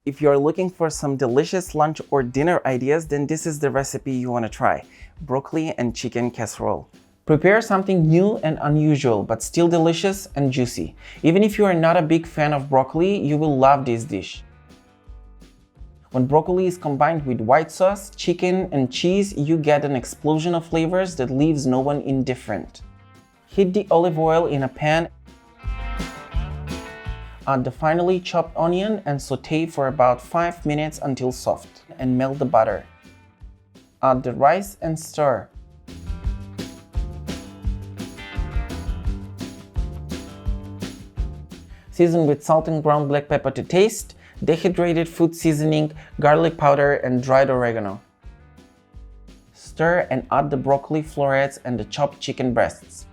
If you're looking for some delicious lunch or dinner ideas, then this is the recipe you want to try: broccoli and chicken casserole. Prepare something new and unusual, but still delicious and juicy. Even if you are not a big fan of broccoli, you will love this dish. When broccoli is combined with white sauce, chicken, and cheese, you get an explosion of flavors that leaves no one indifferent. Heat the olive oil in a pan. Add the finely chopped onion and sauté for about 5 minutes until soft, and melt the butter. Add the rice and stir. Season with salt and ground black pepper to taste, dehydrated food seasoning, garlic powder, and dried oregano. Stir and add the broccoli florets and the chopped chicken breasts.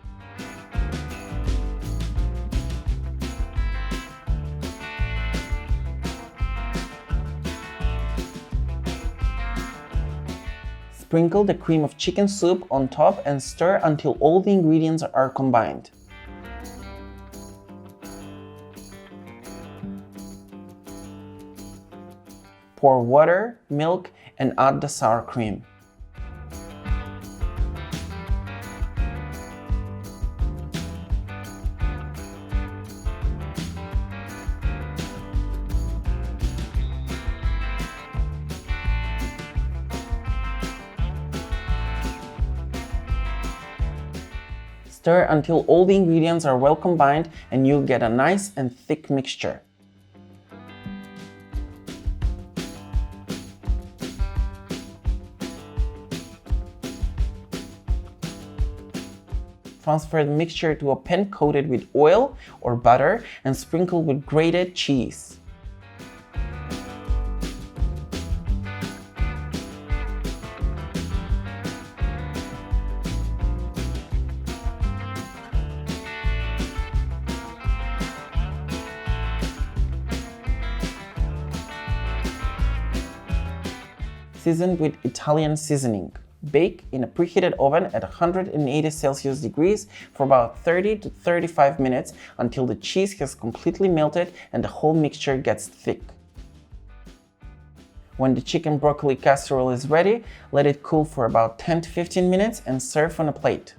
Sprinkle the cream of chicken soup on top and stir until all the ingredients are combined. Pour water, milk, and add the sour cream. Stir until all the ingredients are well combined and you'll get a nice and thick mixture. Transfer the mixture to a pan coated with oil or butter and sprinkle with grated cheese. Season with Italian seasoning. Bake in a preheated oven at 180 Celsius degrees for about 30 to 35 minutes until the cheese has completely melted and the whole mixture gets thick. When the chicken broccoli casserole is ready, let it cool for about 10 to 15 minutes and serve on a plate.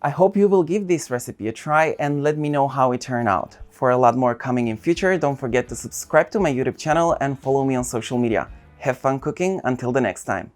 I hope you will give this recipe a try and let me know how it turned out. For a lot more coming in future, don't forget to subscribe to my YouTube channel and follow me on social media. Have fun cooking until the next time.